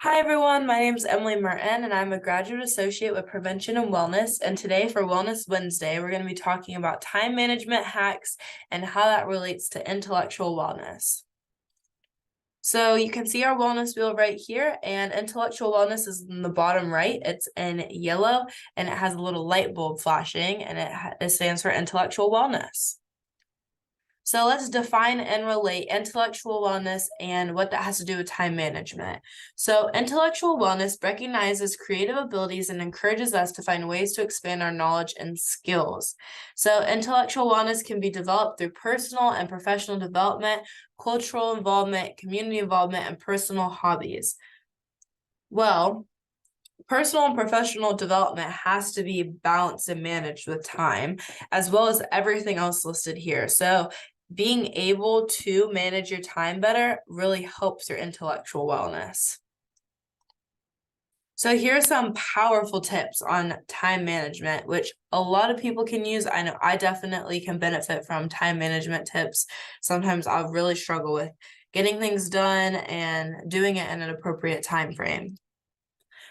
Hi everyone, my name is Emily Merton and I'm a graduate associate with Prevention and Wellness. And today for Wellness Wednesday, we're going to be talking about time management hacks and how that relates to intellectual wellness. So you can see our wellness wheel right here, and intellectual wellness is in the bottom right. It's in yellow and it has a little light bulb flashing, and it stands for intellectual wellness. So let's define and relate intellectual wellness and what that has to do with time management. So intellectual wellness recognizes creative abilities and encourages us to find ways to expand our knowledge and skills. So intellectual wellness can be developed through personal and professional development, cultural involvement, community involvement, and personal hobbies. Well, personal and professional development has to be balanced and managed with time, as well as everything else listed here. So being able to manage your time better really helps your intellectual wellness. So here are some powerful tips on time management, which a lot of people can use. I know I definitely can benefit from time management tips. Sometimes I'll really struggle with getting things done and doing it in an appropriate time frame.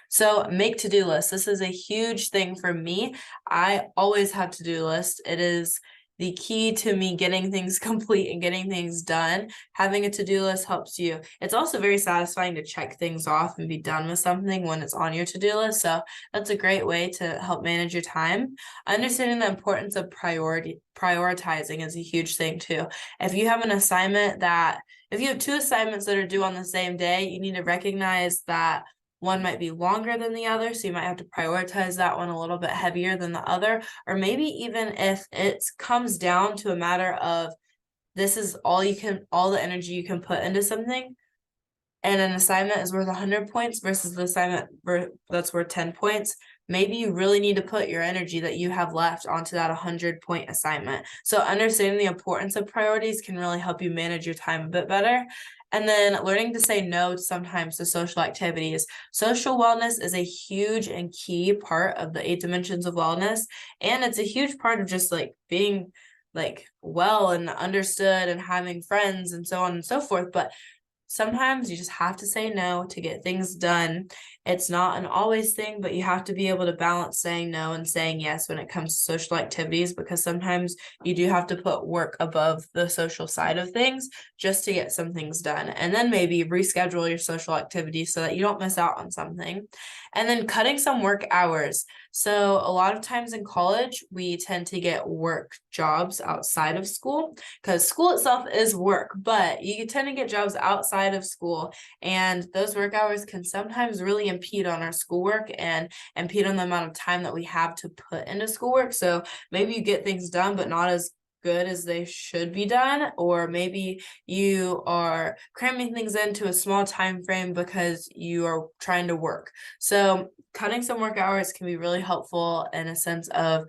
So make to-do lists. This is a huge thing for me. I always have to-do lists. It is the key to me getting things complete and getting things done. Having a to-do list helps you. It's also very satisfying to check things off and be done with something when it's on your to-do list. So that's a great way to help manage your time. Understanding the importance of prioritizing is a huge thing too. If you have two assignments that are due on the same day, you need to recognize that one might be longer than the other, so you might have to prioritize that one a little bit heavier than the other. Or maybe even if it comes down to a matter of this is all the energy you can put into something, and an assignment is worth 100 points versus the assignment that's worth 10 points, maybe you really need to put your energy that you have left onto that 100-point assignment. So understanding the importance of priorities can really help you manage your time a bit better. And then learning to say no sometimes to social activities. Social wellness is a huge and key part of the 8 dimensions of wellness. And it's a huge part of just like being like well and understood and having friends and so on and so forth. But sometimes you just have to say no to get things done. It's not an always thing, but you have to be able to balance saying no and saying yes when it comes to social activities, because sometimes you do have to put work above the social side of things just to get some things done. And then maybe reschedule your social activities so that you don't miss out on something. And then cutting some work hours. So a lot of times in college, we tend to get work jobs outside of school because school itself is work, but you tend to get jobs outside of school, and those work hours can sometimes really impede on our schoolwork and impede on the amount of time that we have to put into schoolwork. So maybe you get things done, but not as good as they should be done, or maybe you are cramming things into a small time frame because you are trying to work. So cutting some work hours can be really helpful in a sense of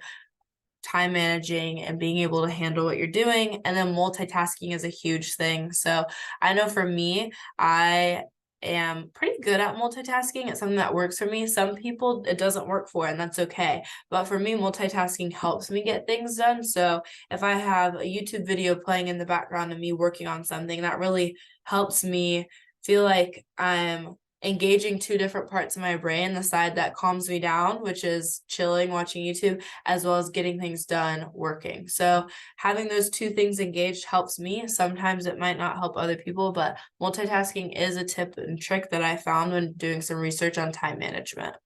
time managing and being able to handle what you're doing. And then multitasking is a huge thing. So I know for me, I am pretty good at multitasking. It's something that works for me. Some people it doesn't work for, and that's okay. But for me, multitasking helps me get things done. So if I have a YouTube video playing in the background of me working on something, that really helps me feel like I'm engaging 2 different parts of my brain, the side that calms me down, which is chilling, watching YouTube, as well as getting things done, working. So having those 2 things engaged helps me. Sometimes it might not help other people, but multitasking is a tip and trick that I found when doing some research on time management.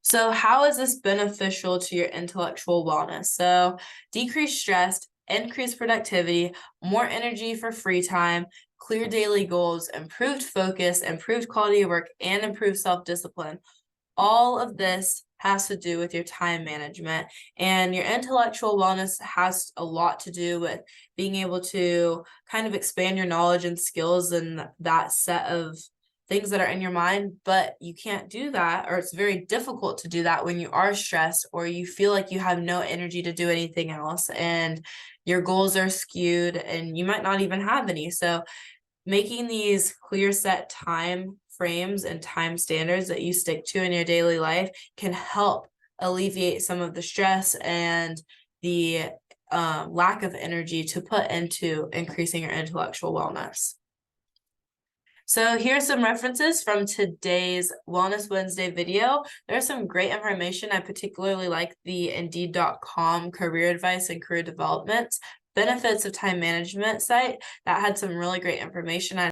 So how is this beneficial to your intellectual wellness? So decrease stress, increase productivity, more energy for free time, clear daily goals, improved focus, improved quality of work, and improved self-discipline. All of this has to do with your time management, and your intellectual wellness has a lot to do with being able to kind of expand your knowledge and skills in that set of things that are in your mind. But you can't do that, or it's very difficult to do that when you are stressed or you feel like you have no energy to do anything else and your goals are skewed and you might not even have any. So making these clear set time frames and time standards that you stick to in your daily life can help alleviate some of the stress and the lack of energy to put into increasing your intellectual wellness. So here's some references from today's Wellness Wednesday video. There's some great information. I particularly like the Indeed.com career advice and career development benefits of time management site that had some really great information.